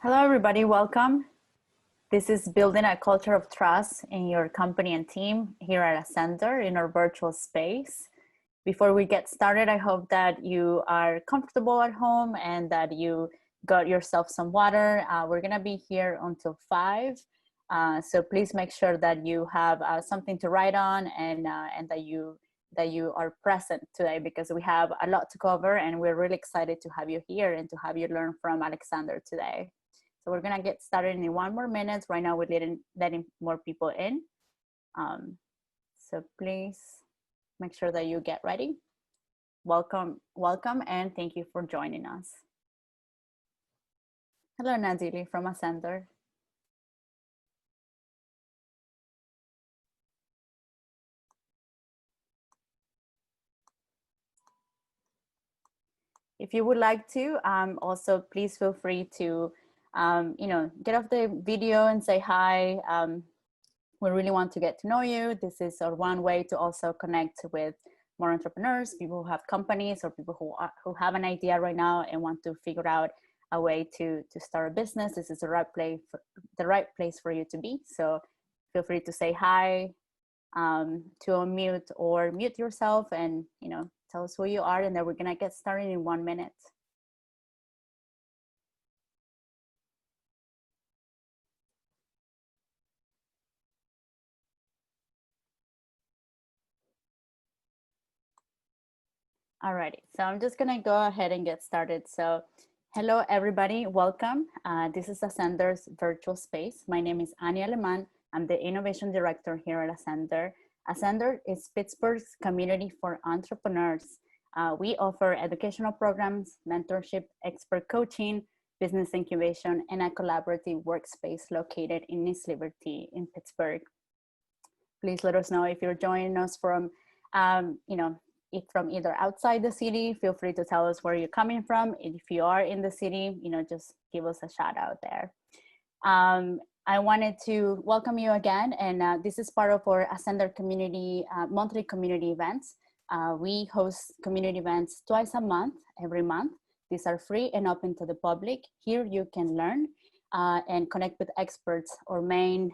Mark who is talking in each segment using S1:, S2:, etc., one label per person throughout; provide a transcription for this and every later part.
S1: Hello, everybody. Welcome. This is Building a Culture of Trust in your company and team here at Ascender in our virtual space. Before we get started, I hope that you are comfortable at home and that you got yourself some water. We're going to be here until 5. So please make sure that you have something to write on and that you are present today, because we have a lot to cover and we're really excited to have you here and to have you learn from Alexander today. So we're gonna get started in 1 more minute. Right now we're letting more people in. So please make sure that you get ready. Welcome, and thank you for joining us. Hello, Nazili from Ascender. If you would like to, also please feel free to get off the video and say hi. We really want to get to know you. This is one way to also connect with more entrepreneurs, people who have companies, or people who have an idea right now and want to figure out a way to start a business. This is the right place for you to be. So feel free to say hi, to unmute or mute yourself, and tell us who you are, and then we're gonna get started in 1 minute. Alrighty, so I'm just gonna go ahead and get started. So hello everybody, welcome. This is Ascender's virtual space. My name is Ania Aleman. I'm the Innovation Director here at Ascender. Ascender is Pittsburgh's community for entrepreneurs. We offer educational programs, mentorship, expert coaching, business incubation, and a collaborative workspace located in East Liberty in Pittsburgh. Please let us know if you're joining us from, if from either outside the city. Feel free to tell us where you're coming from. If you are in the city, just give us a shout out there. I wanted to welcome you again, and this is part of our Ascender community monthly community events. We host community events twice a month, every month. These are free and open to the public. Here you can learn and connect with experts. Our main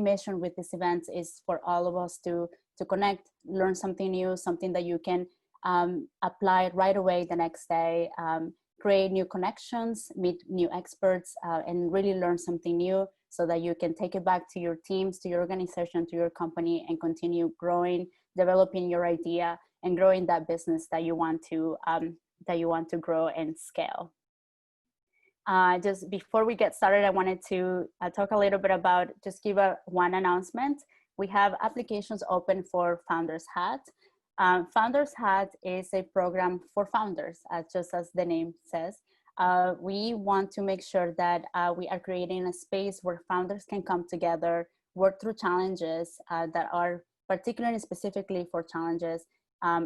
S1: mission with these events is for all of us to connect, learn something new, something that you can apply right away the next day, create new connections, meet new experts, and really learn something new so that you can take it back to your teams, to your organization, to your company, and continue growing, developing your idea, and growing that business that you want to grow and scale. Just before we get started, I wanted to talk a little bit about, just give one announcement. We have applications open for Founders Hat. Founders Hat is a program for founders, just as the name says. We want to make sure that we are creating a space where founders can come together, work through challenges that are particularly specifically for challenges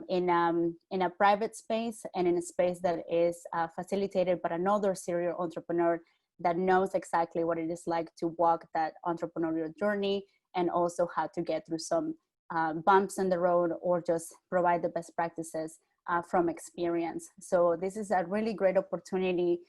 S1: in a private space, and in a space that is facilitated by another serial entrepreneur that knows exactly what it is like to walk that entrepreneurial journey, and also how to get through some bumps in the road, or just provide the best practices from experience. So this is a really great opportunity.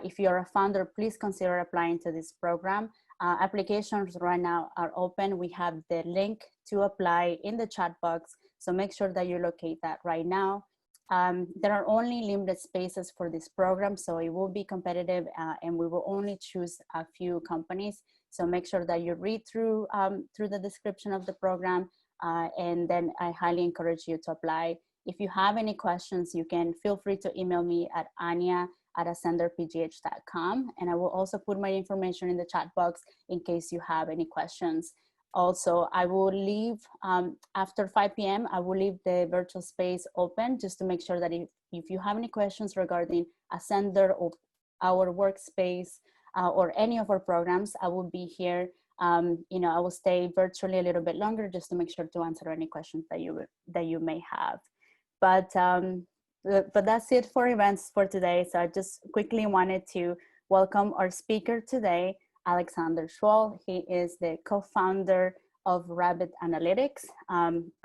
S1: If you're a founder, please consider applying to this program. Applications right now are open. We have the link to apply in the chat box, so make sure that you locate that right now. There are only limited spaces for this program, so it will be competitive, and we will only choose a few companies. So make sure that you read through the description of the program, and then I highly encourage you to apply. If you have any questions, you can feel free to email me at ania@ascenderpgh.com, and I will also put my information in the chat box in case you have any questions. Also, I will leave, after 5 p.m., I will leave the virtual space open, just to make sure that if you have any questions regarding Ascender or our workspace or any of our programs, I will be here. I will stay virtually a little bit longer, just to make sure to answer any questions that you may have. But that's it for events for today. So I just quickly wanted to welcome our speaker today, Alexander Schwall. He is the co-founder of Rhabit Analytics.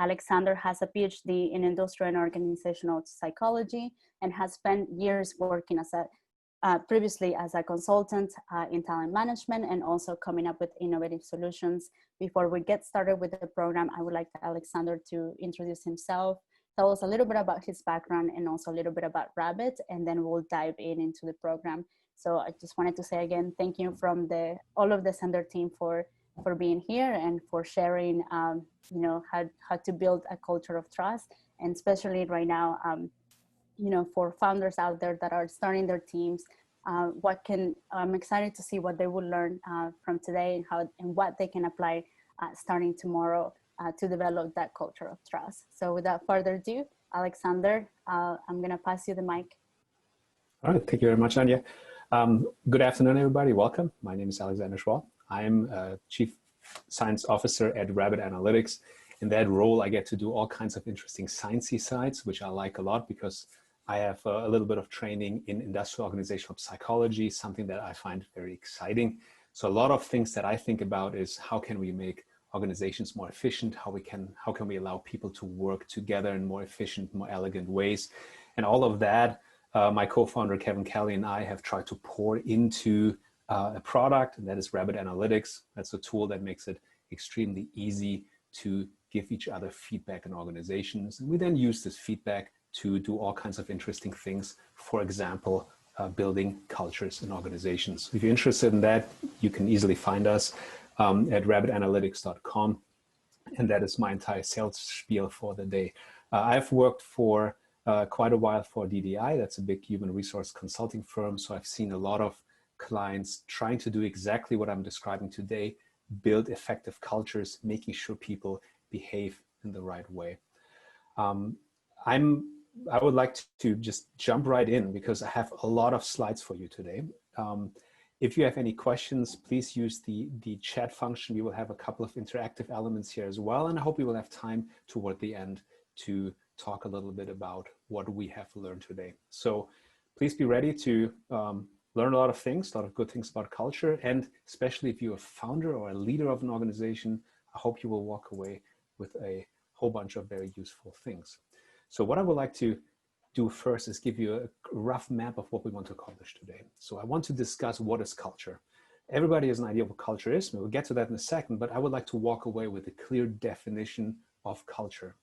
S1: Alexander has a PhD in industrial and organizational psychology, and has spent years working as a previously as a consultant in talent management and also coming up with innovative solutions. Before we get started with the program, I would like Alexander to introduce himself, tell us a little bit about his background and also a little bit about Rhabit, and then we'll dive into the program. So I just wanted to say again, thank you from all of the Sender team for being here and for sharing, you know, how to build a culture of trust, and especially right now, you know, for founders out there that are starting their teams, I'm excited to see what they will learn from today and what they can apply starting tomorrow to develop that culture of trust. So without further ado, Alexander, I'm gonna pass you the mic.
S2: All right, thank you very much, Anya. Good afternoon, everybody. Welcome. My name is Alexander Schwall. I'm Chief Science Officer at Rhabit Analytics. In that role, I get to do all kinds of interesting sciencey sides, which I like a lot because I have a little bit of training in industrial organizational psychology, something that I find very exciting. So a lot of things that I think about is how can we make organizations more efficient, how can we allow people to work together in more efficient, more elegant ways. And all of that, my co-founder Kevin Kelly and I have tried to pour into a product, and that is Rhabit Analytics. That's a tool that makes it extremely easy to give each other feedback in organizations. And we then use this feedback to do all kinds of interesting things. For example, building cultures in organizations. If you're interested in that, you can easily find us at rhabitanalytics.com. And that is my entire sales spiel for the day. I've worked for quite a while for DDI. That's a big human resource consulting firm. So I've seen a lot of clients trying to do exactly what I'm describing today, build effective cultures, making sure people behave in the right way. I would like to just jump right in because I have a lot of slides for you today. If you have any questions, please use the chat function. We will have a couple of interactive elements here as well. And I hope we will have time toward the end to talk a little bit about what we have learned today. So please be ready to learn a lot of things, a lot of good things about culture. And especially if you're a founder or a leader of an organization, I hope you will walk away with a whole bunch of very useful things. So what I would like to do first is give you a rough map of what we want to accomplish today. So I want to discuss what is culture. Everybody has an idea of what culture is. We'll get to that in a second, but I would like to walk away with a clear definition of culture.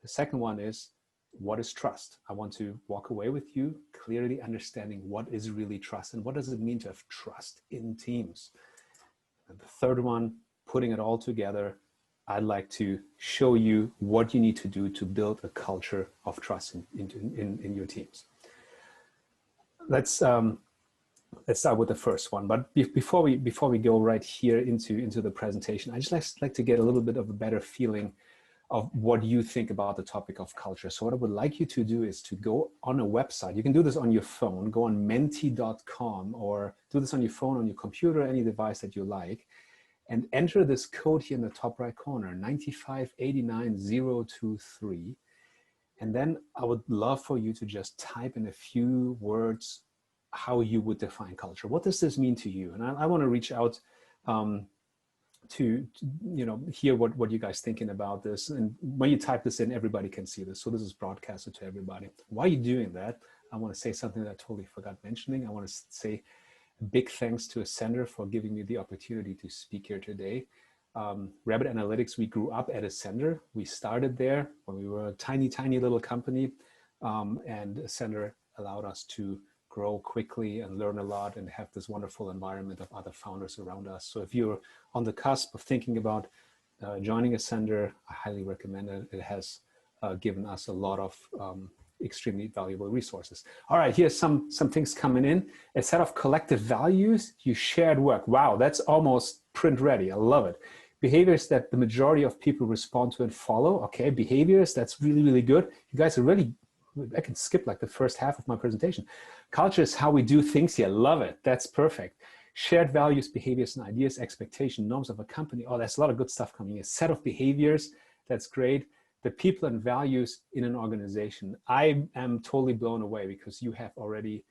S2: The second one is, what is trust? I want to walk away with you clearly understanding what is really trust and what does it mean to have trust in teams. And the third one, putting it all together, I'd like to show you what you need to do to build a culture of trust in your teams. Let's start with the first one. But before we go right here into the presentation, I just like to get a little bit of a better feeling of what you think about the topic of culture. So what I would like you to do is to go on a website. You can do this on your phone, go on menti.com, or do this on your phone, on your computer, any device that you like, and enter this code here in the top right corner, 9589023. And then I would love for you to just type in a few words how you would define culture. What does this mean to you? And I want to reach out to hear what you guys thinking about this. And when you type this in, everybody can see this. So this is broadcasted to everybody. While you're doing that, I want to say something that I totally forgot mentioning. I want to say a big thanks to Ascender for giving me the opportunity to speak here today. Rhabit Analytics, we grew up at Ascender. We started there when we were a tiny little company, and Ascender allowed us to grow quickly and learn a lot and have this wonderful environment of other founders around us. So if you're on the cusp of thinking about joining Ascender, I highly recommend it. It has given us a lot of extremely valuable resources. All right, here's some things coming in. A set of collective values, you shared work. Wow, that's almost print ready. I love it. Behaviors that the majority of people respond to and follow. Okay, behaviors, that's really good. You guys are really, I can skip like the first half of my presentation. Culture is how we do things here. Love it. That's perfect. Shared values, behaviors, and ideas, expectation, norms of a company. Oh, there's a lot of good stuff coming in. A set of behaviors, that's great. The people and values in an organization. I am totally blown away because you have already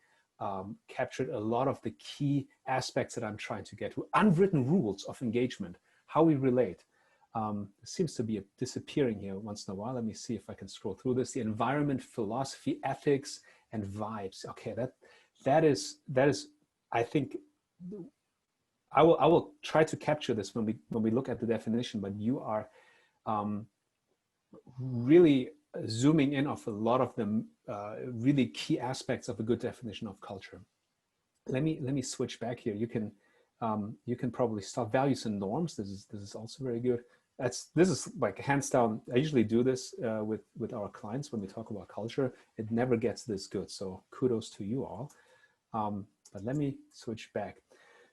S2: captured a lot of the key aspects that I'm trying to get to. Unwritten rules of engagement, how we relate. It seems to be disappearing here once in a while. Let me see if I can scroll through this. The environment, philosophy, ethics, and vibes. Okay, that is, I think, I will try to capture this when we look at the definition, but you are really zooming in of a lot of the really key aspects of a good definition of culture. Let me switch back here. You can probably start values and norms. This is also very good. This is like hands down. I usually do this with our clients when we talk about culture. It never gets this good. So kudos to you all. But let me switch back.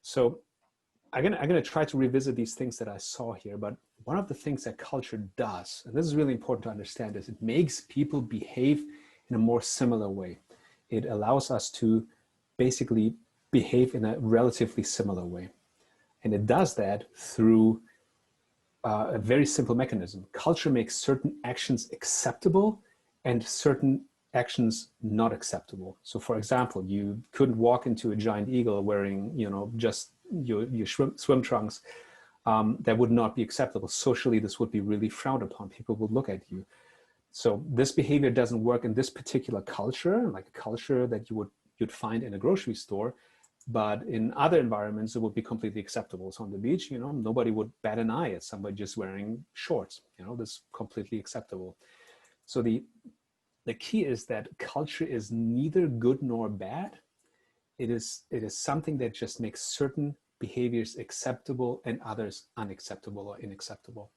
S2: So I'm gonna try to revisit these things that I saw here. But one of the things that culture does, and this is really important to understand, is it makes people behave in a more similar way. It allows us to basically behave in a relatively similar way. And it does that through a very simple mechanism. Culture makes certain actions acceptable and certain actions not acceptable. So for example, you couldn't walk into a giant eagle wearing, just your swim trunks. That would not be acceptable. Socially, this would be really frowned upon. People would look at you. So this behavior doesn't work in this particular culture, like a culture that you'd find in a grocery store, but in other environments, it would be completely acceptable. So on the beach, nobody would bat an eye at somebody just wearing shorts. This is completely acceptable. So the key is that culture is neither good nor bad. It is something that just makes certain behaviors acceptable and others unacceptable or unacceptable.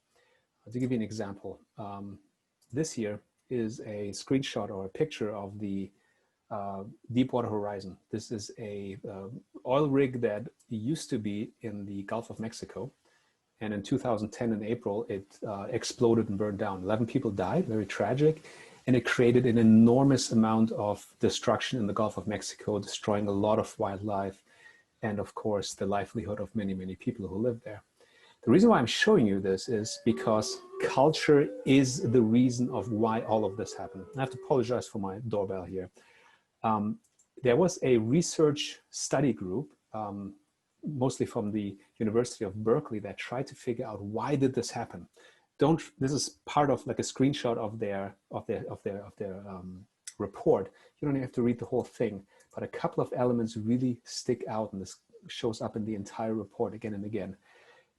S2: To give you an example, this here is a screenshot or a picture of the Deepwater Horizon. This is a oil rig that used to be in the Gulf of Mexico. And in 2010 in April, it exploded and burned down. 11 people died, very tragic. And it created an enormous amount of destruction in the Gulf of Mexico, destroying a lot of wildlife and, of course, the livelihood of many, many people who live there. The reason why I'm showing you this is because culture is the reason of why all of this happened. I have to apologize for my doorbell here. There was a research study group, mostly from the University of Berkeley, that tried to figure out why did this happen. This is part of like a screenshot of their report. You don't have to read the whole thing, but a couple of elements really stick out, and this shows up in the entire report again and again.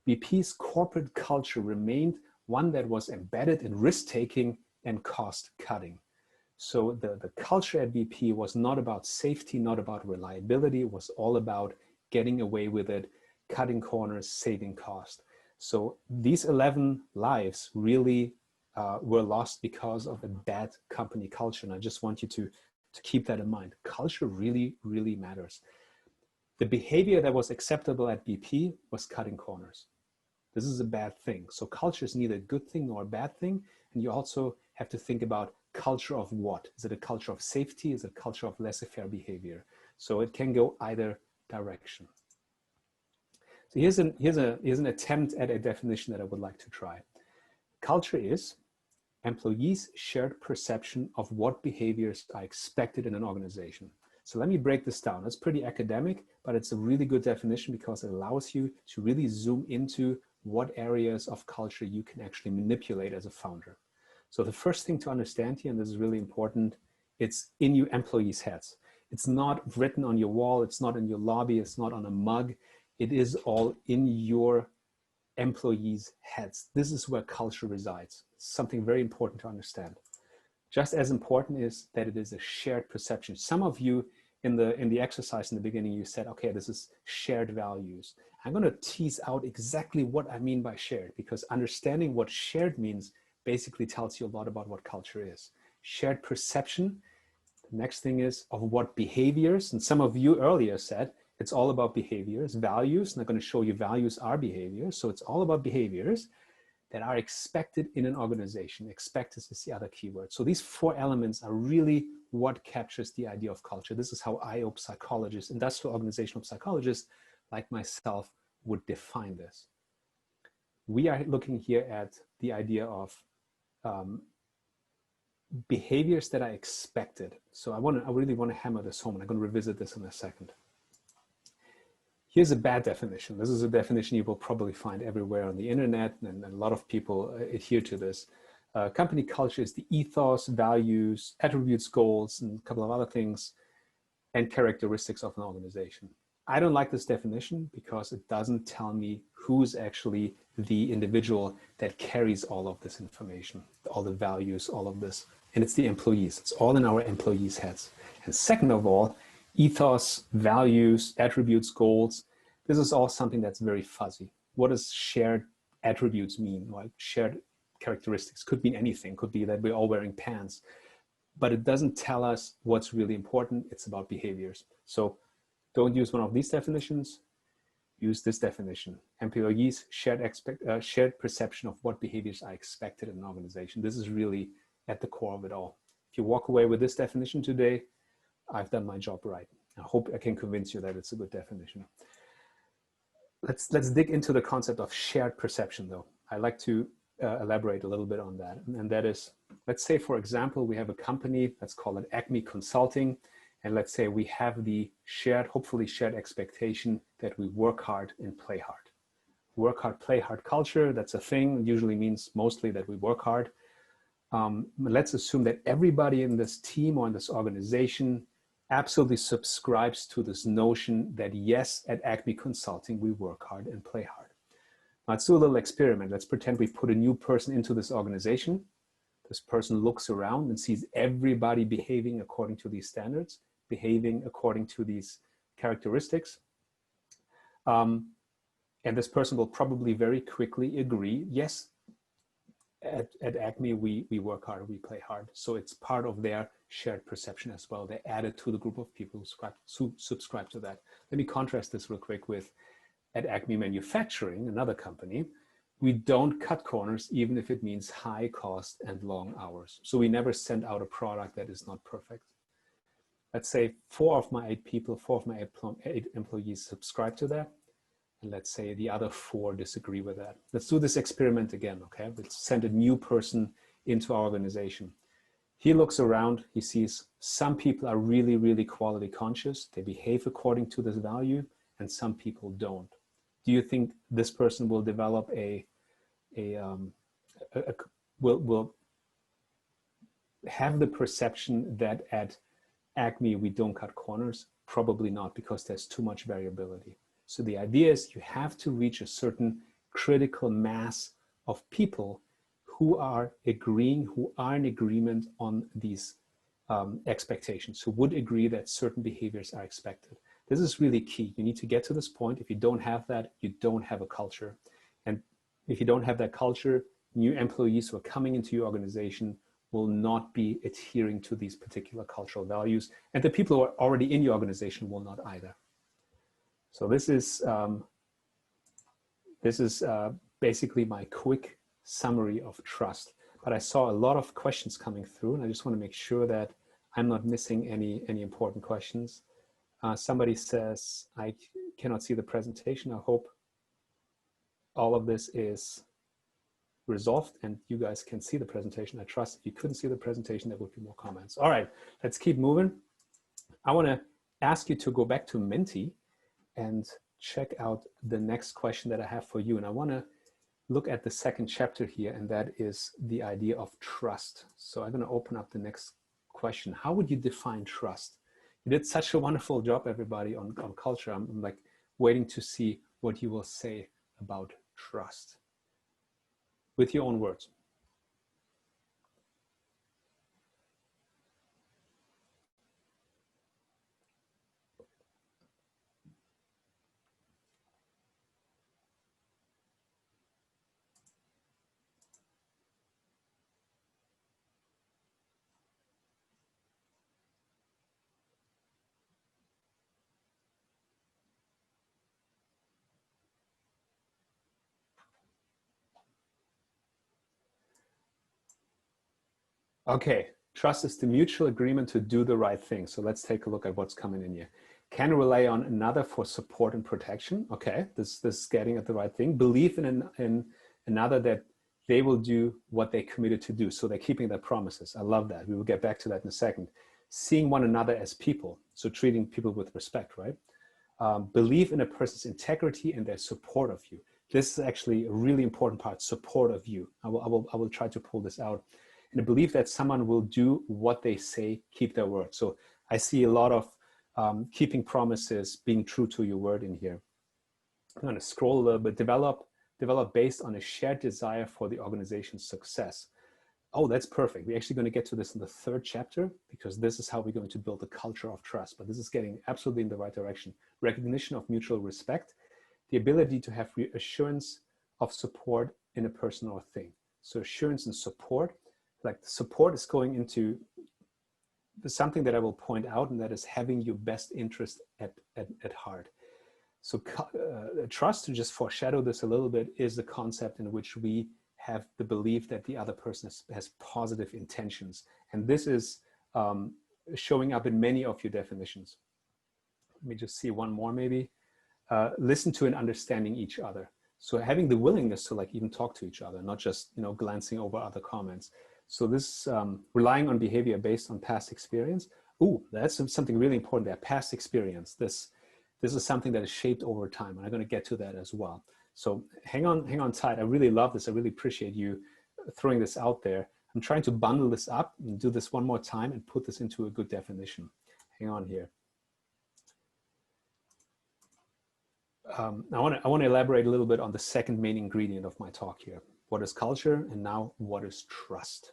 S2: BP's corporate culture remained one that was embedded in risk-taking and cost-cutting. So the culture at BP was not about safety, not about reliability. It was all about getting away with it, cutting corners, saving cost. So these 11 lives really were lost because of a bad company culture. And I just want you to keep that in mind. Culture really, really matters. The behavior that was acceptable at BP was cutting corners. This is a bad thing. So culture is neither a good thing nor a bad thing. And you also have to think about culture of what? Is it a culture of safety? Is it a culture of laissez-faire behavior? So it can go either direction. So here's an attempt at a definition that I would like to try. Culture is employees' shared perception of what behaviors are expected in an organization. So let me break this down. It's pretty academic, but it's a really good definition because it allows you to really zoom into what areas of culture you can actually manipulate as a founder. So the first thing to understand here, and this is really important, it's in your employees' heads. It's not written on your wall. It's not in your lobby. It's not on a mug. It is all in your employees' heads. This is where culture resides. Something very important to understand. Just as important is that it is a shared perception. Some of you in the exercise in the beginning, you said, okay, this is shared values. I'm going to tease out exactly what I mean by shared, because understanding what shared means basically tells you a lot about what culture is. Shared perception. The next thing is of what behaviors, and some of you earlier said, it's all about behaviors, values, and I'm going to show you values are behaviors. So it's all about behaviors that are expected in an organization. Expected is the other keyword. So these four elements are really what captures the idea of culture. This is how IOP psychologists, industrial organizational psychologists like myself would define this. We are looking here at the idea of behaviors that are expected. So I really want to hammer this home, and I'm going to revisit this in a second. Here's a bad definition. This is a definition you will probably find everywhere on the internet, and a lot of people adhere to this. Company culture is the ethos, values, attributes, goals, and a couple of other things and characteristics of an organization. I don't like this definition because it doesn't tell me who's actually the individual that carries all of this information, all the values, all of this. And it's the employees. It's all in our employees' heads. And second of all, ethos, values, attributes, goals, this is all something that's very fuzzy. What does shared attributes mean? Like shared characteristics could mean anything. Could be that we're all wearing pants. But it doesn't tell us what's really important. It's about behaviors. So don't use one of these definitions. Use this definition. Employees' shared perception of what behaviors are expected in an organization. This is really at the core of it all. If you walk away with this definition today, I've done my job right. I hope I can convince you that it's a good definition. Let's dig into the concept of shared perception, though. I like to elaborate a little bit on that. And that is, let's say, for example, we have a company, let's call it Acme Consulting. And let's say we have the shared, hopefully shared expectation that we work hard and play hard. Work hard, play hard culture, that's a thing. It usually means mostly that we work hard. Let's assume that everybody in this team or in this organization absolutely subscribes to this notion that yes, at Acme Consulting, we work hard and play hard. Now, let's do a little experiment. Let's pretend we put a new person into this organization. This person looks around and sees everybody behaving according to these standards, behaving according to these characteristics. And this person will probably very quickly agree, yes, at Acme, we work hard, we play hard. So it's part of their shared perception as well. They add it to the group of people who subscribe to that. Let me contrast this real quick with at Acme Manufacturing, another company. We don't cut corners, even if it means high cost and long hours. So we never send out a product that is not perfect. Let's say 4 of my 8 people, 4 of my 8 employees subscribe to that. And let's say the other 4 disagree with that. Let's do this experiment again, okay? Let's send a new person into our organization. He looks around, he sees some people are really, really quality conscious. They behave according to this value, and some people don't. Do you think this person will develop will have the perception that at Acme we don't cut corners? Probably not, because there's too much variability. So the idea is you have to reach a certain critical mass of people who are agreeing, who are in agreement on these expectations, who would agree that certain behaviors are expected. This is really key. You need to get to this point. If you don't have that, you don't have a culture. And if you don't have that culture, new employees who are coming into your organization will not be adhering to these particular cultural values. And the people who are already in your organization will not either. So this is basically my quick summary of trust. But I saw a lot of questions coming through, and I just want to make sure that I'm not missing any important questions. Somebody says, I cannot see the presentation. I hope all of this is resolved and you guys can see the presentation. I trust if you couldn't see the presentation, there would be more comments. All right, let's keep moving. I want to ask you to go back to Menti and check out the next question that I have for you. And I want to look at the second chapter here, and that is the idea of trust. So I'm going to open up the next question. How would you define trust? You did such a wonderful job, everybody, on culture. I'm like waiting to see what you will say about trust with your own words. Okay, trust is the mutual agreement to do the right thing. So let's take a look at what's coming in here. Can rely on another for support and protection. Okay, this is getting at the right thing. Believe in another that they will do what they committed to do. So they're keeping their promises. I love that. We will get back to that in a second. Seeing one another as people. So treating people with respect, right? Believe in a person's integrity and their support of you. This is actually a really important part, support of you. I will try to pull this out. And a belief that someone will do what they say, keep their word. So I see a lot of keeping promises, being true to your word in here. I'm going to scroll a little bit. Develop based on a shared desire for the organization's success. Oh, that's perfect. We're actually going to get to this in the 3rd chapter, because this is how we're going to build a culture of trust. But this is getting absolutely in the right direction. Recognition of mutual respect, the ability to have reassurance of support in a person or thing. So assurance and support, like support is going into something that I will point out, and that is having your best interest at heart. So trust, to just foreshadow this a little bit, is the concept in which we have the belief that the other person has positive intentions. And this is showing up in many of your definitions. Let me just see one more maybe. Listen to and understanding each other. So having the willingness to like even talk to each other, not just, you know, glancing over other comments. So this relying on behavior based on past experience. Ooh, that's something really important there, past experience. This is something that is shaped over time, and I'm going to get to that as well. So hang on tight. I really love this. I really appreciate you throwing this out there. I'm trying to bundle this up and do this one more time and put this into a good definition. Hang on here. I want to elaborate a little bit on the second main ingredient of my talk here. What is culture, and now what is trust?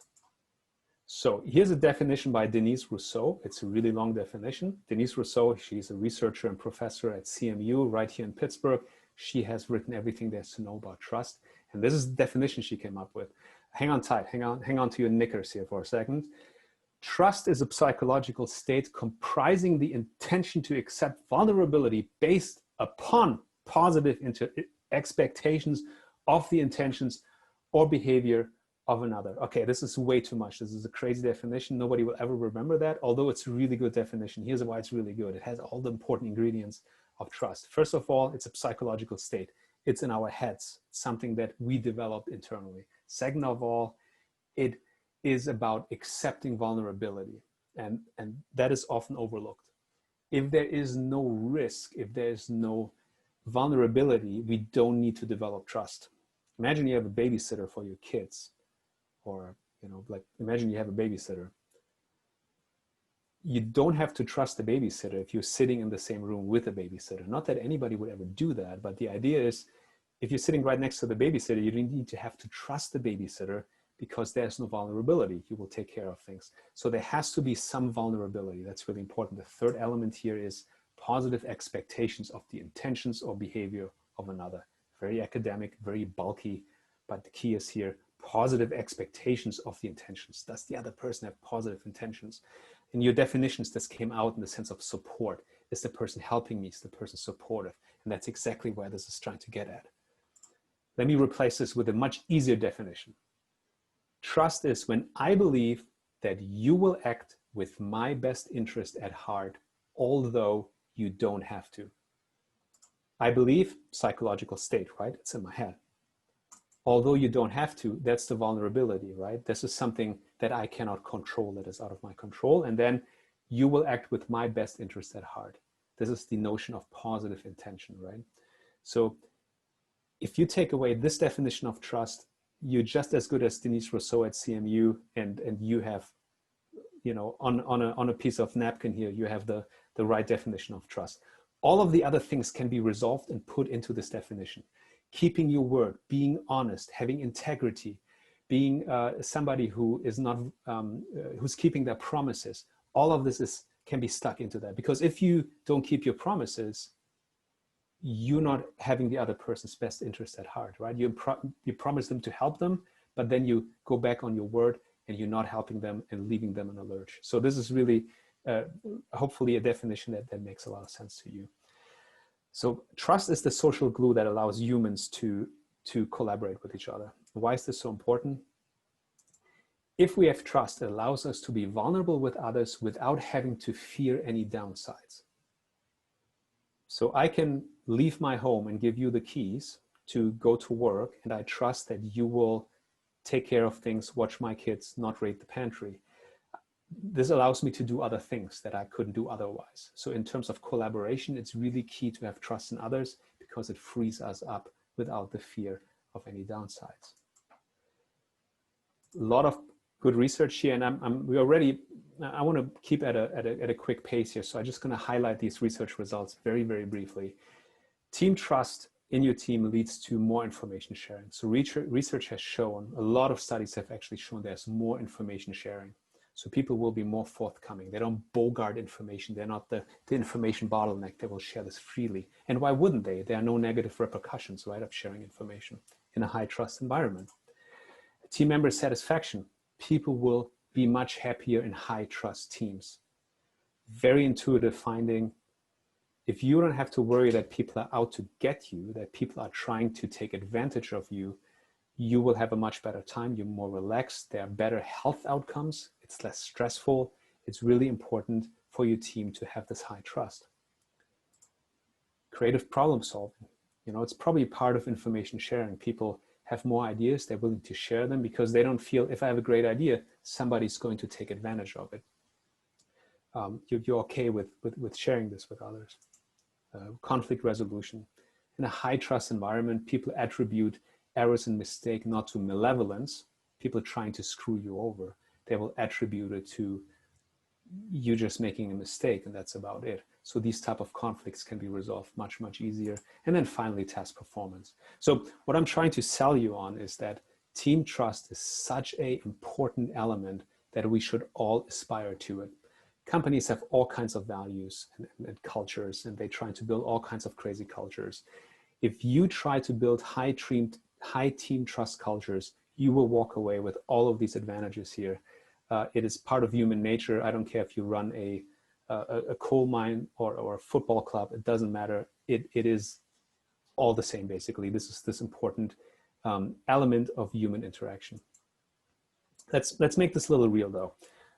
S2: So here's a definition by Denise Rousseau. It's a really long definition. Denise Rousseau, she's a researcher and professor at CMU right here in Pittsburgh. She has written everything there's to know about trust. And this is the definition she came up with. Hang on tight, hang on to your knickers here for a second. Trust is a psychological state comprising the intention to accept vulnerability based upon positive expectations of the intentions or behavior of another. Okay, this is way too much. This is a crazy definition. Nobody will ever remember that, although it's a really good definition. Here's why it's really good. It has all the important ingredients of trust. First of all, it's a psychological state. It's in our heads. It's something that we developed internally. Second of all, it is about accepting vulnerability, and that is often overlooked. If there is no risk, if there is no vulnerability, we don't need to develop trust. Imagine you have a babysitter for your kids, or, you know, like imagine you have a babysitter. You don't have to trust the babysitter if you're sitting in the same room with a babysitter. Not that anybody would ever do that, but the idea is if you're sitting right next to the babysitter, you don't need to have to trust the babysitter because there's no vulnerability. You will take care of things. So there has to be some vulnerability. That's really important. The third element here is positive expectations of the intentions or behavior of another. Very academic, very bulky, but the key is here, positive expectations of the intentions. Does the other person have positive intentions? In your definitions, this came out in the sense of support. Is the person helping me? Is the person supportive? And that's exactly where this is trying to get at. Let me replace this with a much easier definition. Trust is when I believe that you will act with my best interest at heart, although you don't have to. I believe, psychological state, right? It's in my head. Although you don't have to, that's the vulnerability, right? This is something that I cannot control, that is out of my control. And then you will act with my best interest at heart. This is the notion of positive intention, right? So if you take away this definition of trust, you're just as good as Denise Rousseau at CMU, and you have, you know, on a piece of napkin here, you have the right definition of trust. All of the other things can be resolved and put into this definition. Keeping your word, being honest, having integrity, being somebody who is not, who's keeping their promises. All of this can be stuck into that, because if you don't keep your promises, you're not having the other person's best interest at heart, right? You promise them to help them, but then you go back on your word and you're not helping them and leaving them in a lurch. So this is really, hopefully, a definition that makes a lot of sense to you. So trust is the social glue that allows humans to collaborate with each other. Why is this so important? If we have trust, it allows us to be vulnerable with others without having to fear any downsides. So I can leave my home and give you the keys to go to work, and I trust that you will take care of things, watch my kids, not raid the pantry. This allows me to do other things that I couldn't do otherwise. So in terms of collaboration, it's really key to have trust in others, because it frees us up without the fear of any downsides. A lot of good research here, and we're already I want to keep at a quick pace here. So I'm just going to highlight these research results very, very briefly. Team trust in your team leads to more information sharing. So research has shown, a lot of studies have actually shown there's more information sharing. So people will be more forthcoming. They don't bogart information. They're not the information bottleneck. They will share this freely. And why wouldn't they? There are no negative repercussions, right, of sharing information in a high trust environment. Team member satisfaction. People will be much happier in high trust teams. Very intuitive finding. If you don't have to worry that people are out to get you, that people are trying to take advantage of you, you will have a much better time. You're more relaxed. There are better health outcomes. It's less stressful. It's really important for your team to have this high trust. Creative problem solving. You know, it's probably part of information sharing. People have more ideas. They're willing to share them because they don't feel, if I have a great idea, somebody's going to take advantage of it. You're okay with sharing this with others. Conflict resolution. In a high trust environment, people attribute errors and mistake not to malevolence, people trying to screw you over. They will attribute it to you just making a mistake, and that's about it. So these type of conflicts can be resolved much, much easier. And then finally, task performance. So what I'm trying to sell you on is that team trust is such an important element that we should all aspire to it. Companies have all kinds of values and cultures, and they're trying to build all kinds of crazy cultures. If you try to build high team trust cultures, you will walk away with all of these advantages here. It is part of human nature. I don't care if you run a coal mine or a football club, it doesn't matter. It is all the same, basically. This is this important element of human interaction. Let's make this a little real though.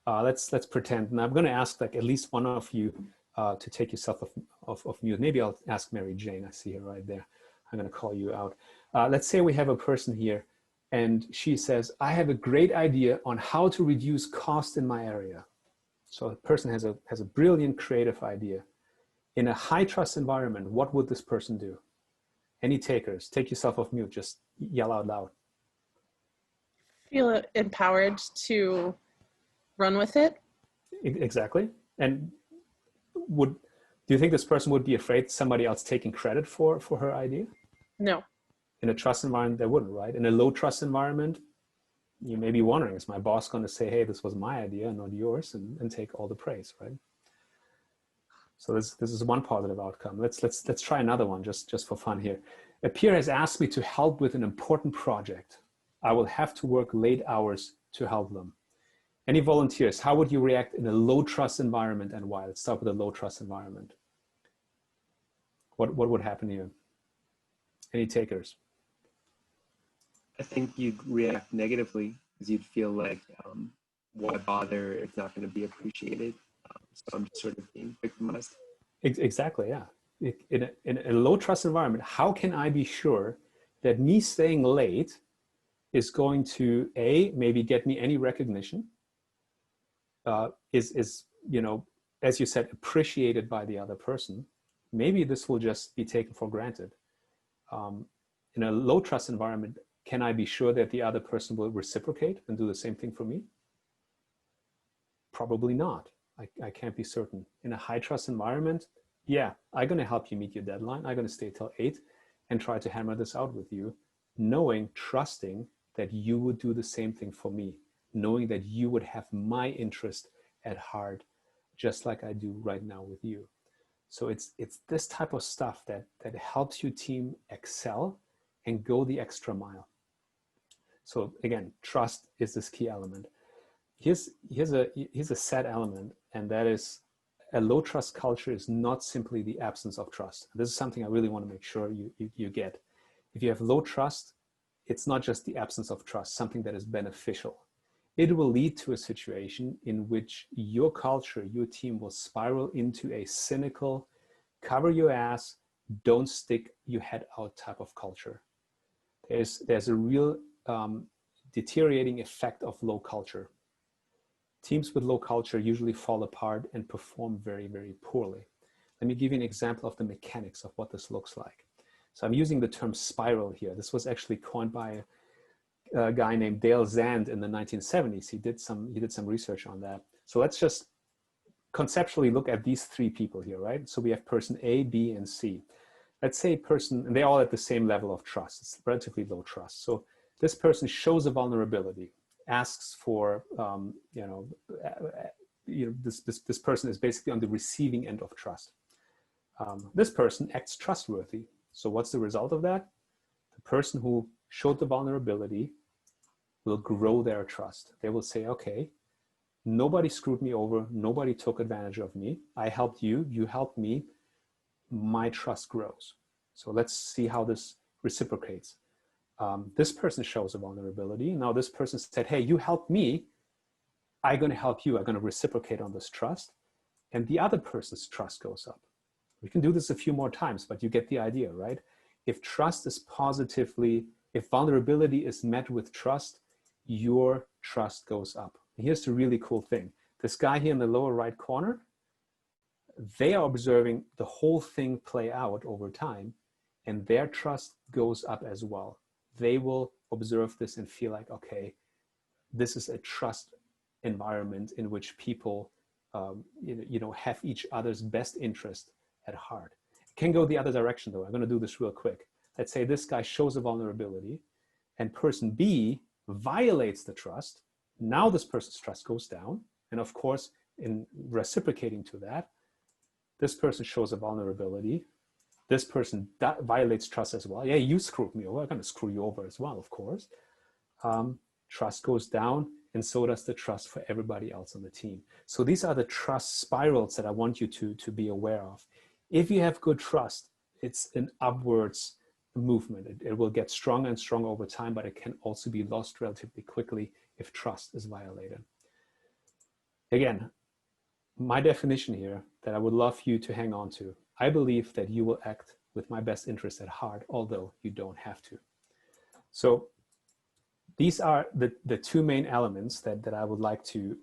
S2: Let's pretend, and I'm going to ask like at least one of you to take yourself off mute. Maybe I'll ask Mary Jane. I see her right there. I'm going to call you out. Let's say we have a person here and she says, I have a great idea on how to reduce cost in my area. So a person has a brilliant creative idea. In a high trust environment, what would this person do? Any takers? Take yourself off mute. Just yell out loud.
S3: Feel empowered to run with it.
S2: Exactly. And do you think this person would be afraid somebody else taking credit for her idea?
S3: No.
S2: In a trust environment, they wouldn't, right? In a low trust environment, you may be wondering, is my boss going to say, hey, this was my idea, not yours, and take all the praise, right? So this is one positive outcome. Let's try another one just for fun here. A peer has asked me to help with an important project. I will have to work late hours to help them. Any volunteers? How would you react in a low trust environment and why? Let's start with a low trust environment. What would happen here? Any takers?
S4: I think you'd react negatively because you'd feel like, why bother? It's not going to be appreciated. So I'm just sort of being victimized.
S2: Exactly, yeah. In a low trust environment, how can I be sure that me staying late is going to maybe get me any recognition? Is you know, as you said, appreciated by the other person? Maybe this will just be taken for granted. In a low trust environment, can I be sure that the other person will reciprocate and do the same thing for me? Probably not. I can't be certain. In a high trust environment, yeah, I'm going to help you meet your deadline. I'm going to stay till 8 and try to hammer this out with you, knowing, trusting that you would do the same thing for me, knowing that you would have my interest at heart, just like I do right now with you. So it's this type of stuff that helps your team excel and go the extra mile. So again, trust is this key element. Here's a sad element, and that is a low trust culture is not simply the absence of trust. This is something I really want to make sure you get. If you have low trust, it's not just the absence of trust, something that is beneficial. It will lead to a situation in which your culture, your team will spiral into a cynical, cover your ass, don't stick your head out type of culture. There's a real deteriorating effect of low culture. Teams with low culture usually fall apart and perform very, very poorly. Let me give you an example of the mechanics of what this looks like. So I'm using the term spiral here. This was actually coined by a guy named Dale Zand in the 1970s. He did some research on that. So let's just conceptually look at these three people here, right? So we have person A, B, and C. Let's say person, and they're all at the same level of trust. It's relatively low trust. So this person shows a vulnerability, asks for, this person is basically on the receiving end of trust. This person acts trustworthy. So what's the result of that? The person who showed the vulnerability will grow their trust. They will say, okay, nobody screwed me over. Nobody took advantage of me. I helped you. You helped me. My trust grows. So let's see how this reciprocates. This person shows a vulnerability. Now this person said, hey, you helped me. I'm going to help you. I'm going to reciprocate on this trust. And the other person's trust goes up. We can do this a few more times, but you get the idea, right? If trust is positively, if vulnerability is met with trust, your trust goes up. And here's the really cool thing. This guy here in the lower right corner, they are observing the whole thing play out over time, and their trust goes up as well. They will observe this and feel like, okay, this is a trust environment in which people have each other's best interest at heart. It can go the other direction though. I'm going to do this real quick. Let's say this guy shows a vulnerability and person B violates the trust. Now this person's trust goes down. And of course, in reciprocating to that, this person shows a vulnerability. This person violates trust as well. Yeah, you screwed me over. I'm going to screw you over as well, of course. Trust goes down, and so does the trust for everybody else on the team. So these are the trust spirals that I want you to be aware of. If you have good trust, it's an upwards movement. It will get stronger and stronger over time, but it can also be lost relatively quickly if trust is violated. Again, my definition here that I would love you to hang on to, I believe that you will act with my best interest at heart, although you don't have to. So these are the two main elements that I would like to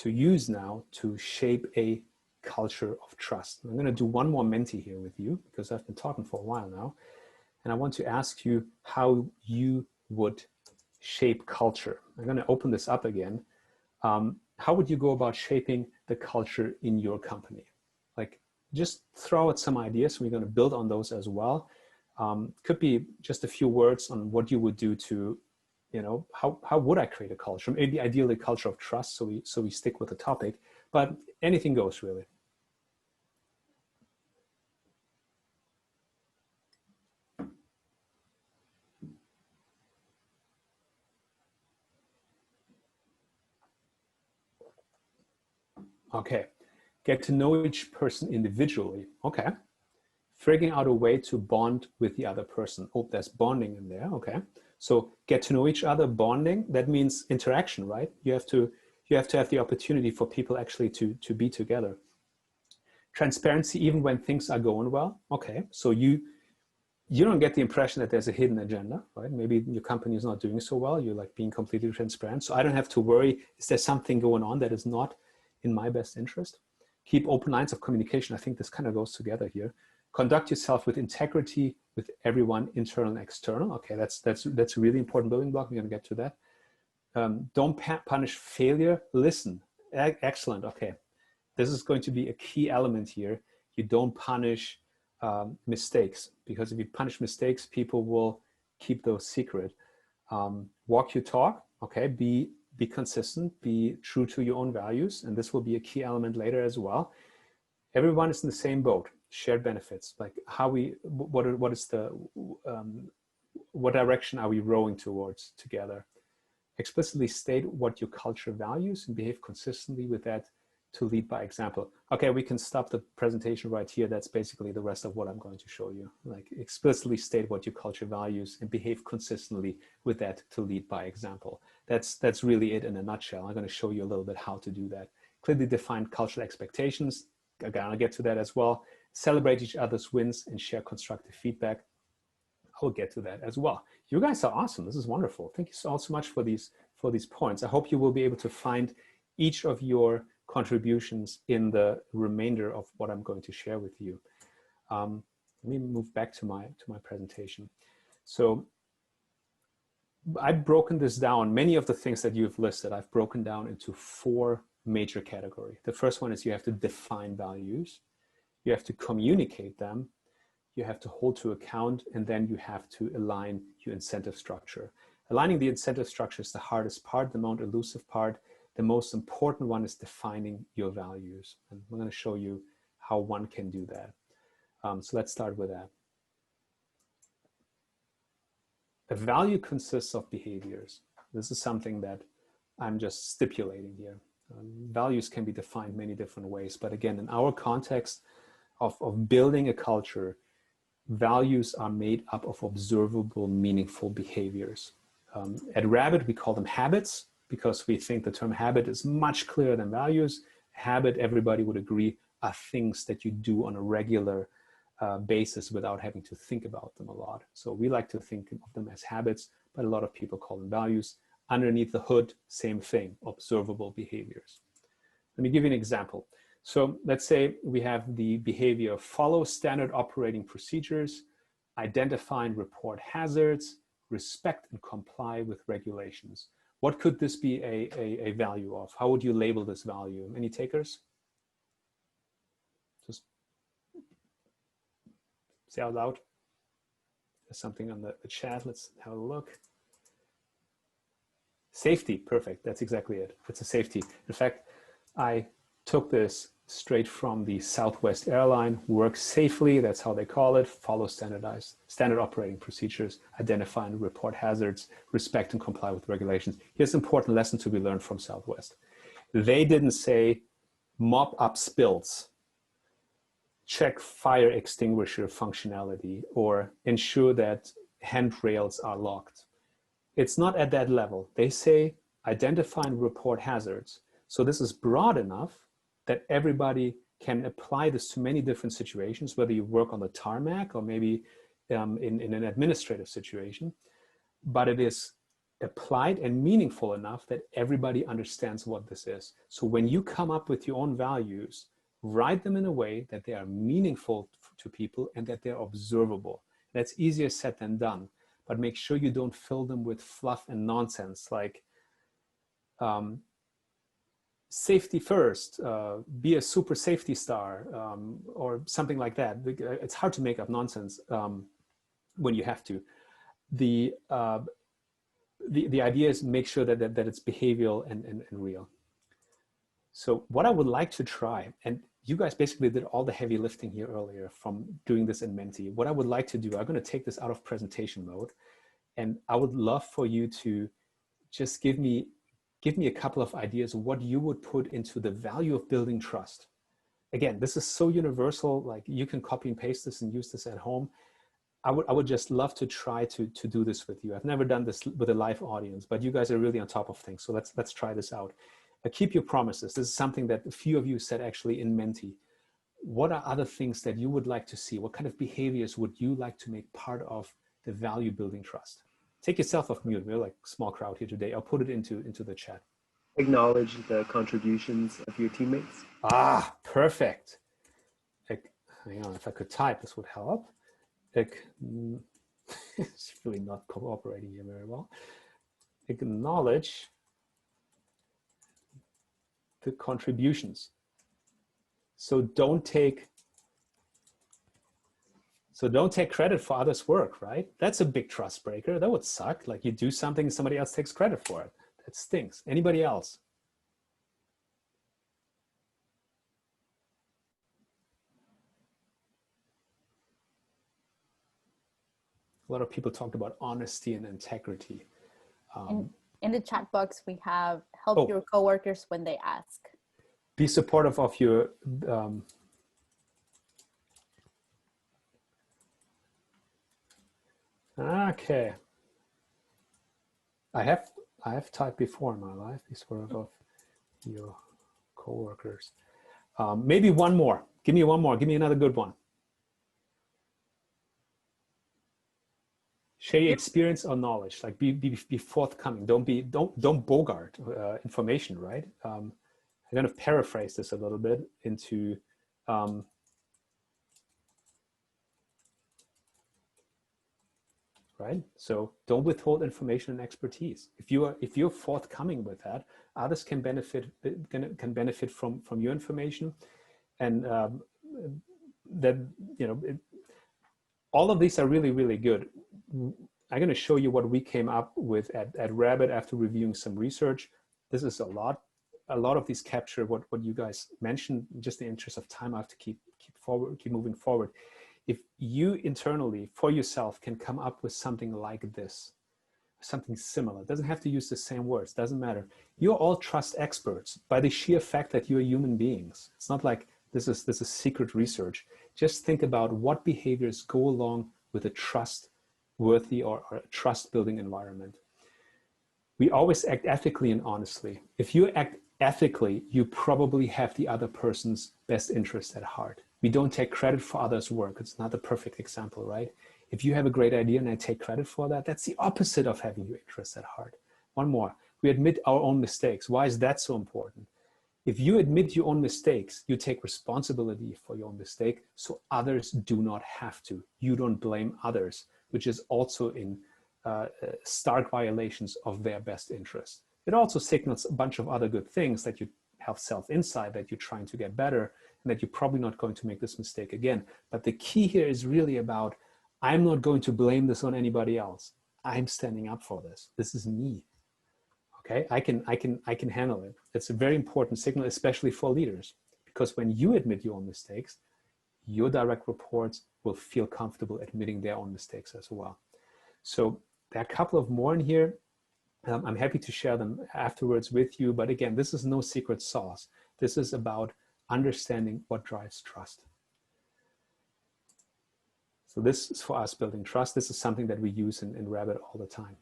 S2: use now to shape a culture of trust. I'm going to do one more Menti here with you because I've been talking for a while now. And I want to ask you how you would shape culture. I'm going to open this up again. How would you go about shaping the culture in your company? Like, just throw out some ideas. We're going to build on those as well. Could be just a few words on what you would do to, how would I create a culture? Maybe ideally a culture of trust, so we stick with the topic, but anything goes really. Okay, get to know each person individually. Okay, figuring out a way to bond with the other person. Oh, there's bonding in there. Okay, so get to know each other, bonding. That means interaction, right? You have to have the opportunity for people actually to be together. Transparency, even when things are going well. Okay, so you don't get the impression that there's a hidden agenda, right? Maybe your company is not doing so well. You're like being completely transparent. So I don't have to worry, is there something going on that is not in my best interest? Keep open lines of communication. I think this kind of goes together here. Conduct yourself with integrity with everyone, internal and external. Okay, that's a really important building block. We're going to get to that. Don't punish failure. Listen. Excellent. Okay, this is going to be a key element here. You don't punish mistakes, because if you punish mistakes, people will keep those secret. Walk your talk. Okay, be consistent, be true to your own values, and this will be a key element later as well. Everyone is in the same boat. Shared benefits, like what direction are we rowing towards together? Explicitly state what your culture values and behave consistently with that to lead by example. Okay, we can stop the presentation right here. That's basically the rest of what I'm going to show you. Like, explicitly state what your culture values and behave consistently with that to lead by example. That's really it in a nutshell. I'm going to show you a little bit how to do that. Clearly defined cultural expectations. Again, I'll get to that as well. Celebrate each other's wins and share constructive feedback. I'll get to that as well. You guys are awesome. This is wonderful. Thank you all so much for these points. I hope you will be able to find each of your contributions in the remainder of what I'm going to share with you. Let me move back to my presentation. So I've broken this down. Many of the things that you've listed, I've broken down into 4 major category. The first one is you have to define values, you have to communicate them, you have to hold to account, and then you have to align your incentive structure. Aligning the incentive structure is the hardest part, the most elusive part. The most important one is defining your values. And I'm going to show you how one can do that. So let's start with that. A value consists of behaviors. This is something that I'm just stipulating here. Values can be defined many different ways, but again, in our context of building a culture, values are made up of observable, meaningful behaviors. At Rhabit, we call them habits because we think the term habit is much clearer than values. Habit, everybody would agree, are things that you do on a regular basis without having to think about them a lot. So we like to think of them as habits, but a lot of people call them values. Underneath the hood, same thing, observable behaviors. Let me give you an example. So let's say we have the behavior follow standard operating procedures, identify and report hazards, respect and comply with regulations. What could this be a value of? How would you label this value? Any takers? Just say out loud. There's something on the chat. Let's have a look. Safety, perfect. That's exactly it. It's a safety. In fact, I took this straight from the Southwest airline. Work safely, that's how they call it. Follow standard operating procedures, identify and report hazards, respect and comply with regulations. Here's an important lesson to be learned from Southwest. They didn't say mop up spills, check fire extinguisher functionality, or ensure that handrails are locked. It's not at that level. They say identify and report hazards. So this is broad enough that everybody can apply this to many different situations, whether you work on the tarmac or maybe in an administrative situation, but it is applied and meaningful enough that everybody understands what this is. So when you come up with your own values, write them in a way that they are meaningful to people and that they're observable. That's easier said than done, but make sure you don't fill them with fluff and nonsense like safety first, be a super safety star, or something like that. It's hard to make up nonsense when you have to. The idea is make sure that it's behavioral and real. So what I would like to try, and you guys basically did all the heavy lifting here earlier from doing this in Menti. What I would like to do, I'm going to take this out of presentation mode, and I would love for you to just give me a couple of ideas of what you would put into the value of building trust. Again, this is so universal, like you can copy and paste this and use this at home. I would just love to try to do this with you. I've never done this with a live audience, but you guys are really on top of things. So let's try this out. Keep your promises. This is something that a few of you said actually in Menti. What are other things that you would like to see? What kind of behaviors would you like to make part of the value building trust? Take yourself off mute. We're like a small crowd here today. I'll put it into the chat. Acknowledge the contributions of your teammates. Ah, perfect. Hang on, if I could type, this would help. It's really not cooperating here very well. Acknowledge the contributions. So don't take credit for others' work, right? That's a big trust breaker. That would suck. Like you do something and somebody else takes credit for it. That stinks. Anybody else? A lot of people talked about honesty and integrity.
S1: In the chat box, we have help your coworkers when they ask.
S2: Be supportive of your okay. I have typed before in my life. Be supportive of your coworkers. Maybe one more. Give me one more. Give me another good one. Share your experience or knowledge. Like be forthcoming. Don't bogart information, right? I'm going to paraphrase this a little bit into right? So don't withhold information and expertise. If you're forthcoming with that, others can benefit from your information, and that, you know, all of these are really, really good. I'm going to show you what we came up with at Rhabit after reviewing some research. This is a lot of these capture what you guys mentioned. Just in the interest of time, I have to keep moving forward. If you internally for yourself can come up with something like this, something similar, doesn't have to use the same words, doesn't matter. You're all trust experts by the sheer fact that you're human beings. It's not like this is secret research. Just think about what behaviors go along with a trustworthy or a trust building environment. We always act ethically and honestly. If you act ethically, you probably have the other person's best interest at heart. We don't take credit for others' work. It's not the perfect example, right? If you have a great idea and I take credit for that, that's the opposite of having your interest at heart. One more, we admit our own mistakes. Why is that so important? If you admit your own mistakes, you take responsibility for your own mistake, so others do not have to. You don't blame others, which is also in stark violations of their best interest. It also signals a bunch of other good things, that you have self-insight, that you're trying to get better, and that you're probably not going to make this mistake again. But the key here is really about, I'm not going to blame this on anybody else. I'm standing up for this. This is me. Okay, I can handle it. It's a very important signal, especially for leaders, because when you admit your own mistakes, your direct reports will feel comfortable admitting their own mistakes as well. So there are a couple of more in here. I'm happy to share them afterwards with you. But again, this is no secret sauce. This is about understanding what drives trust. So this is for us building trust. This is something that we use in Rhabit all the time.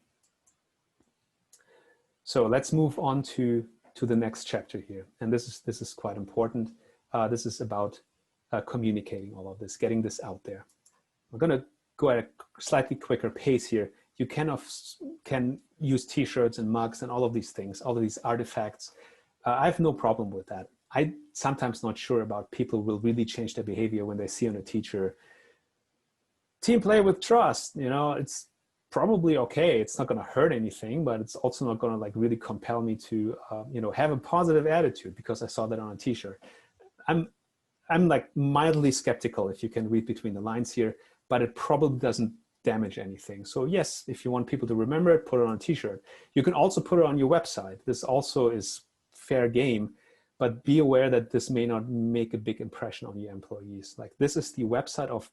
S2: So let's move on to the next chapter here. And this is quite important. This is about communicating all of this, getting this out there. We're going to go at a slightly quicker pace here. You can use t-shirts and mugs and all of these things, all of these artifacts. I have no problem with that. I'm sometimes not sure about people will really change their behavior when they see on a teacher, team play with trust. You know, it's probably okay. It's not going to hurt anything, but it's also not going to like really compel me to, you know, have a positive attitude because I saw that on a t-shirt. I'm like mildly skeptical, if you can read between the lines here, but it probably doesn't damage anything. So yes, if you want people to remember it, put it on a t-shirt. You can also put it on your website. This also is fair game, but be aware that this may not make a big impression on your employees. Like, this is the website of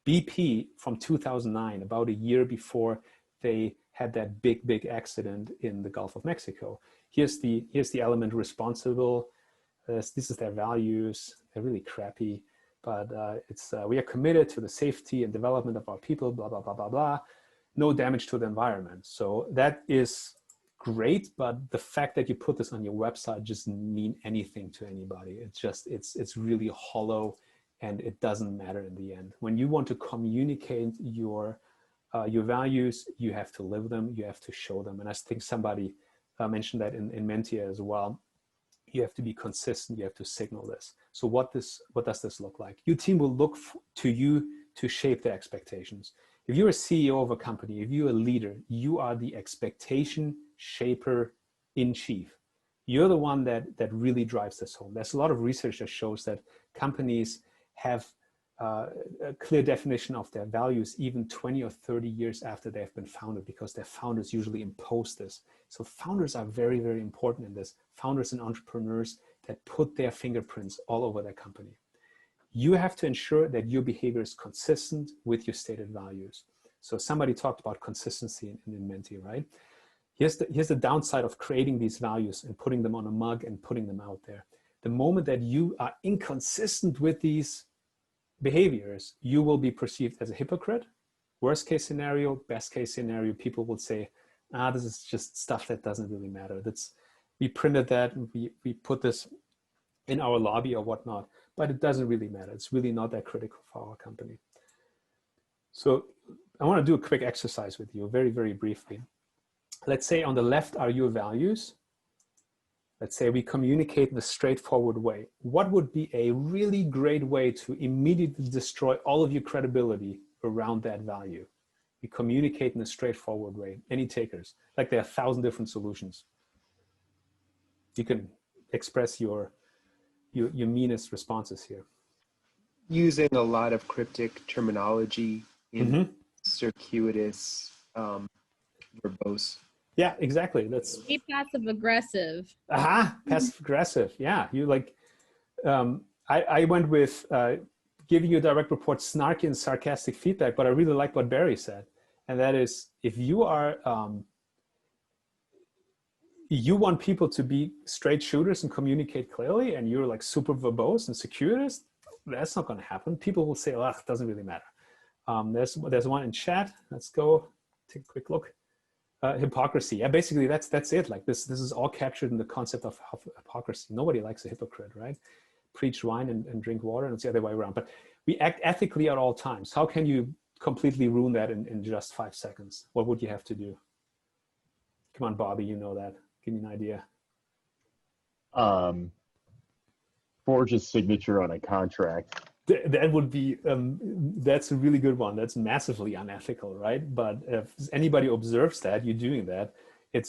S2: BP from 2009, about a year before they had that big accident in the Gulf of Mexico. Here's the element responsible. This is their values. They're really crappy, but we are committed to the safety and development of our people, blah, blah, blah, blah, blah. No damage to the environment. So that is great, but the fact that you put this on your website doesn't mean anything to anybody. It's just, it's really hollow, and it doesn't matter in the end. When you want to communicate your values, you have to live them, you have to show them. And I think somebody mentioned that in Mentia as well. You have to be consistent, you have to signal this. So what does this look like? Your team will look to you to shape their expectations. If you're a CEO of a company, if you're a leader, you are the expectation shaper in chief. You're the one that really drives this home. There's a lot of research that shows that companies have a clear definition of their values even 20 or 30 years after they've been founded, because their founders usually impose this. So founders are very, very important in this. Founders and entrepreneurs that put their fingerprints all over their company. You have to ensure that your behavior is consistent with your stated values. So somebody talked about consistency in Menti, right? Here's the downside of creating these values and putting them on a mug and putting them out there. The moment that you are inconsistent with these behaviors, you will be perceived as a hypocrite. Worst case scenario, best case scenario, people will say, this is just stuff that doesn't really matter. We printed that and we put this in our lobby or whatnot, but it doesn't really matter. It's really not that critical for our company. So I want to do a quick exercise with you very, very briefly. Let's say on the left are your values. Let's say we communicate in a straightforward way. What would be a really great way to immediately destroy all of your credibility around that value? We communicate in a straightforward way. Any takers? Like there are 1,000 different solutions. You can express your meanest responses here.
S4: Using a lot of cryptic terminology in circuitous, verbose.
S2: Yeah, exactly. That's
S5: Be passive aggressive.
S2: passive aggressive. Yeah, you like. I went with giving you a direct report snarky and sarcastic feedback, but I really like what Barry said, and that is if you are you want people to be straight shooters and communicate clearly, and you're like super verbose and circuitous, that's not going to happen. People will say, "Oh, it doesn't really matter." There's one in chat. Let's go take a quick look. Hypocrisy. Yeah, basically that's it. Like this is all captured in the concept of hypocrisy. Nobody likes a hypocrite, right? Preach wine and drink water, and it's the other way around. But we act ethically at all times. How can you completely ruin that in just 5 seconds? What would you have to do? Come on, Bobby, you know that. Give me an idea.
S6: Forge a signature on a contract.
S2: That would be, that's a really good one. That's massively unethical, right? But if anybody observes that you're doing that, it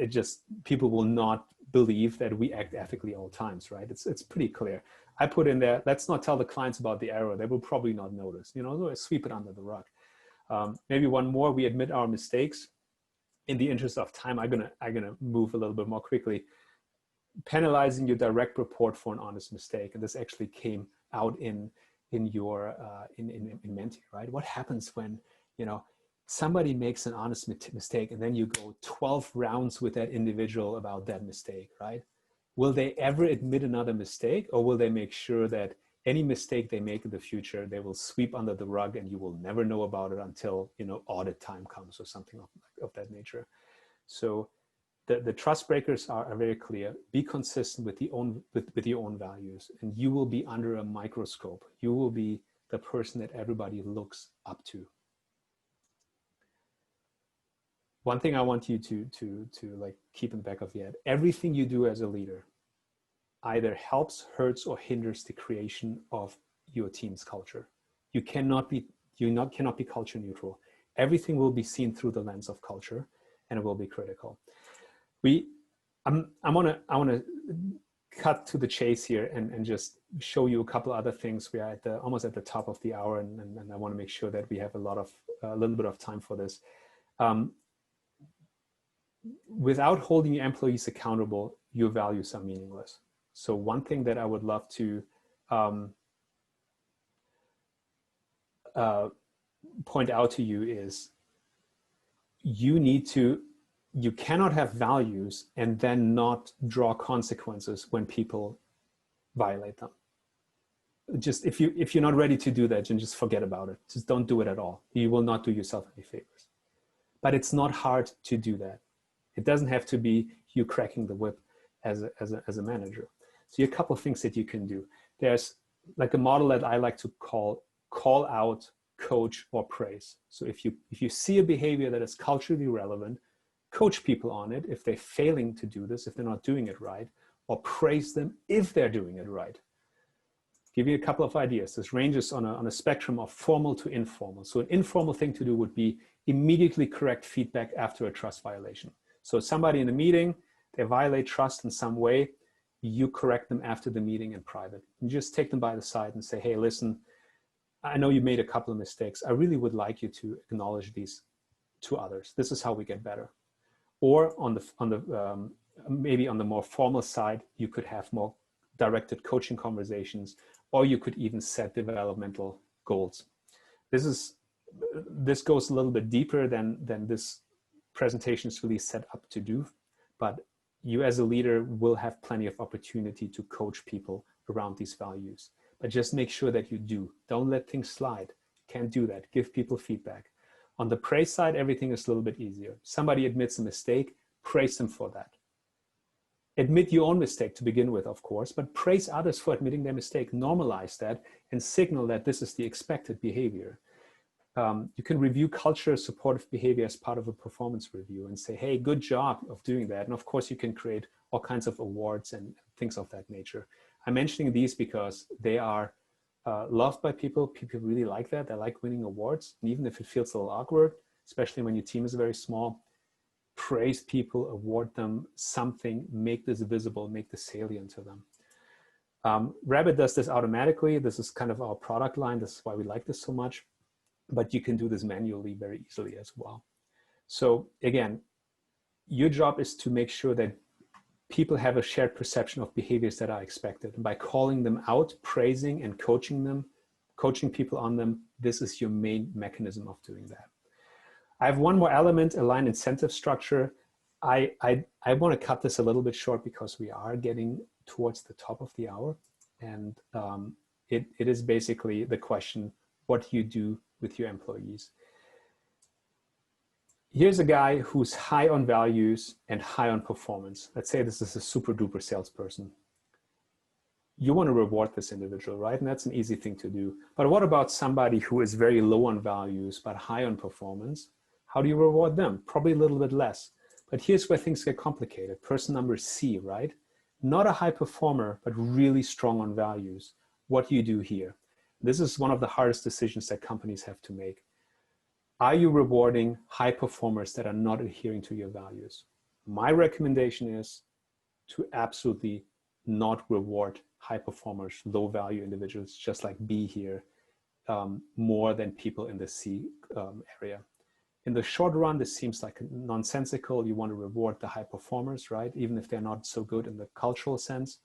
S2: just people will not believe that we act ethically all times, right? It's pretty clear. I put in there, let's not tell the clients about the error. They will probably not notice, so I sweep it under the rug. Maybe one more, we admit our mistakes. In the interest of time, I'm gonna move a little bit more quickly. Penalizing your direct report for an honest mistake, and this actually came out in your in Menti, right? What happens when somebody makes an honest mistake and then you go 12 rounds with that individual about that mistake, right? Will they ever admit another mistake, or will they make sure that any mistake they make in the future, they will sweep under the rug and you will never know about it until audit time comes or something of that nature? So the trust breakers are very clear. Be consistent with your own values, and you will be under a microscope. You will be the person that everybody looks up to. One thing I want you to like keep in the back of your head: everything you do as a leader either helps, hurts, or hinders the creation of your team's culture. You cannot be culture neutral. Everything will be seen through the lens of culture, and it will be critical. I want to cut to the chase here and just show you a couple other things. We are almost at the top of the hour, and I want to make sure that we have a little bit of time for this. Without holding your employees accountable, your values are meaningless. So one thing that I would love to point out to you is you cannot have values and then not draw consequences when people violate them. Just if you're not ready to do that, then just forget about it. Just don't do it at all. You will not do yourself any favors. But it's not hard to do that. It doesn't have to be you cracking the whip as a manager. So a couple of things that you can do. There's like a model that I like to call out, coach, or praise. So if you see a behavior that is culturally relevant, coach people on it if they're failing to do this, if they're not doing it right, or praise them if they're doing it right. Give you a couple of ideas. This ranges on a spectrum of formal to informal. So an informal thing to do would be immediately correct feedback after a trust violation. So somebody in a meeting, they violate trust in some way, you correct them after the meeting in private. You just take them by the side and say, hey, listen, I know you made a couple of mistakes. I really would like you to acknowledge these to others. This is how we get better. Or maybe on the more formal side, you could have more directed coaching conversations, or you could even set developmental goals. This goes a little bit deeper than this presentation is really set up to do, but you as a leader will have plenty of opportunity to coach people around these values. But just make sure that you do. Don't let things slide. Can't do that. Give people feedback. On the praise side, everything is a little bit easier. Somebody admits a mistake, praise them for that. Admit your own mistake to begin with, of course, but praise others for admitting their mistake. Normalize that and signal that this is the expected behavior. You can review culture, supportive behavior as part of a performance review and say, hey, good job of doing that. And of course, you can create all kinds of awards and things of that nature. I'm mentioning these because they are loved by people. People really like that. They like winning awards. And even if it feels a little awkward, especially when your team is very small. Praise people, award them something, make this visible, make this salient to them. Rhabit does this automatically. This is kind of our product line. This is why we like this so much, but you can do this manually very easily as well. So again, your job is to make sure that people have a shared perception of behaviors that are expected. And by calling them out, praising and coaching them, coaching people on them, this is your main mechanism of doing that. I have one more element, aligned incentive structure. I want to cut this a little bit short because we are getting towards the top of the hour. And it is basically the question, what do you do with your employees? Here's a guy who's high on values and high on performance. Let's say this is a super duper salesperson. You want to reward this individual, right? And that's an easy thing to do. But what about somebody who is very low on values but high on performance? How do you reward them? Probably a little bit less. But here's where things get complicated. Person number C, right? Not a high performer, but really strong on values. What do you do here? This is one of the hardest decisions that companies have to make. Are you rewarding high performers that are not adhering to your values? My recommendation is to absolutely not reward high performers, low value individuals, just like B here, more than people in the C area. In the short run, this seems like nonsensical. You want to reward the high performers, right? Even if they're not so good in the cultural sense.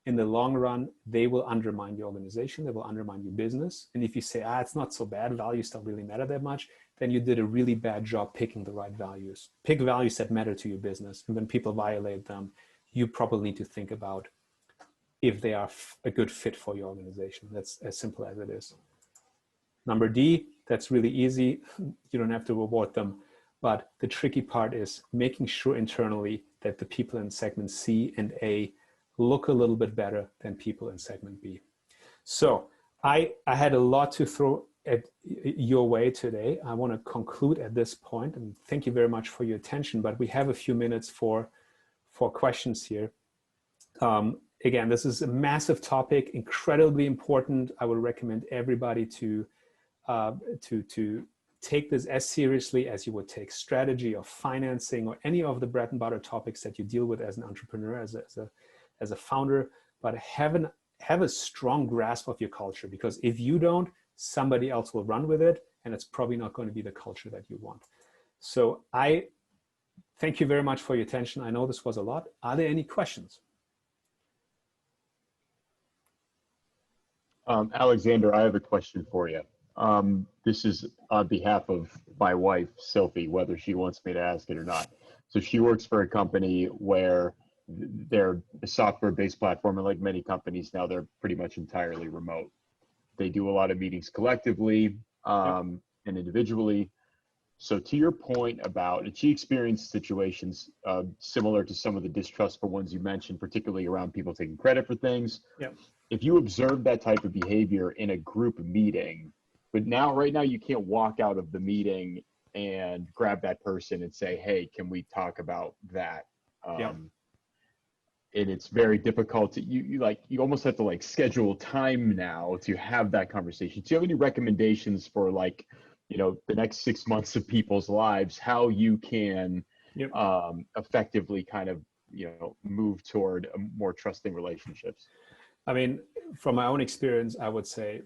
S2: In the long run, they will undermine the organization. They will undermine your business. And if you say, it's not so bad, values don't really matter that much, then you did a really bad job picking the right values. Pick values that matter to your business. And when people violate them, you probably need to think about if they are a good fit for your organization. That's as simple as it is. Number D, that's really easy. You don't have to reward them. But the tricky part is making sure internally that the people in segment C and A look a little bit better than people in segment B. So I had a lot to throw at your way today. I want to conclude at this point, and thank you very much for your attention, but we have a few minutes for questions here. Again, this is a massive topic, incredibly important. I would recommend everybody to take this as seriously as you would take strategy or financing or any of the bread and butter topics that you deal with as an entrepreneur, as a founder, but have a strong grasp of your culture, because if you don't, somebody else will run with it, and it's probably not going to be the culture that you want. So I thank you very much for your attention. I know this was a lot. Are there any questions?
S6: Alexander, I have a question for you. This is on behalf of my wife, Sophie, whether she wants me to ask it or not. So she works for a company where they're a software-based platform, and like many companies now, they're pretty much entirely remote. They do a lot of meetings collectively and individually. So to your point about, and she experienced situations similar to some of the distrustful ones you mentioned, particularly around people taking credit for things.
S2: Yep.
S6: If you observe that type of behavior in a group meeting, but right now you can't walk out of the meeting and grab that person and say, hey, can we talk about that? And it's very difficult to, you almost have to like schedule time now to have that conversation. Do you have any recommendations for the next 6 months of people's lives, how you can effectively kind of, move toward a more trusting relationships?
S2: I mean, from my own experience, I would say,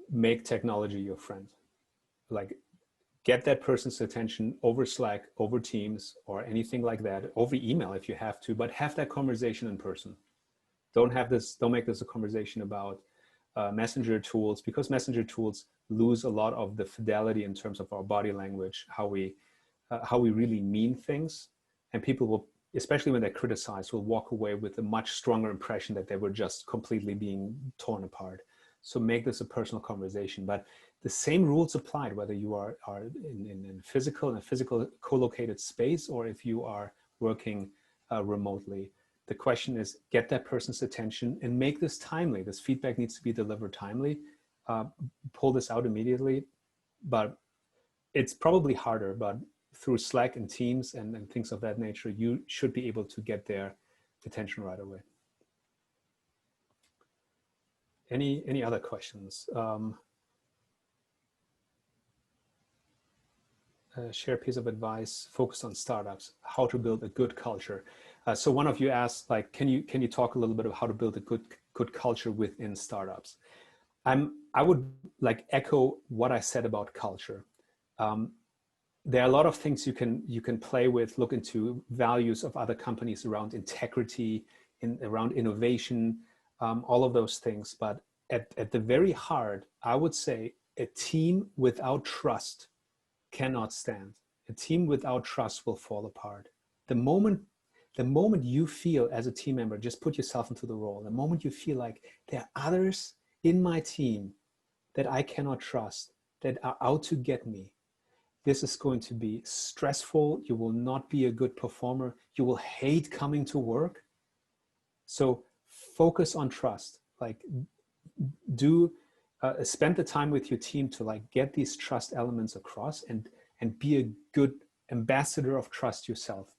S2: make technology your friend. Like, get that person's attention over Slack, over Teams, or anything like that, over email if you have to, but have that conversation in person. Don't make this a conversation about messenger tools, because messenger tools lose a lot of the fidelity in terms of our body language, how we really mean things. And people will, especially when they're criticized, will walk away with a much stronger impression that they were just completely being torn apart. So make this a personal conversation. But the same rules applied, whether you are in a physical co-located space, or if you are working remotely. The question is, get that person's attention and make this timely. This feedback needs to be delivered timely. Pull this out immediately. But it's probably harder, but through Slack and Teams and things of that nature, you should be able to get their attention right away. Any other questions? share a piece of advice focused on startups, how to build a good culture. So one of you asked, like, can you talk a little bit about how to build a good culture within startups? I would like echo what I said about culture. There are a lot of things you can play with, look into values of other companies around integrity, around innovation, all of those things. But at the very heart, I would say a team without trust cannot stand. A team without trust will fall apart. The moment you feel as a team member, just put yourself into the role. The moment you feel like there are others in my team that I cannot trust, that are out to get me, this is going to be stressful. You will not be a good performer. You will hate coming to work. So focus on trust. Like spend the time with your team to like get these trust elements across and be a good ambassador of trust yourself.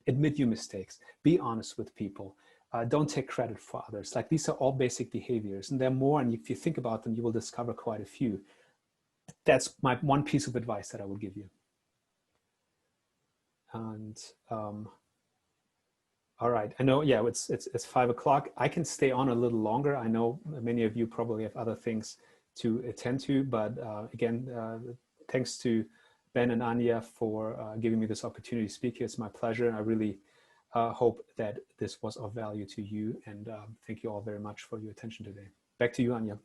S2: Admit your mistakes. Be honest with people. Don't take credit for others. Like these are all basic behaviors, and there are more. And if you think about them, you will discover quite a few. That's my one piece of advice that I would give you. And all right, I know, yeah, it's 5 o'clock. I can stay on a little longer. I know many of you probably have other things to attend to, but again, thanks to Ben and Anya for giving me this opportunity to speak here. It's my pleasure. I really hope that this was of value to you, and thank you all very much for your attention today. Back to you, Anya.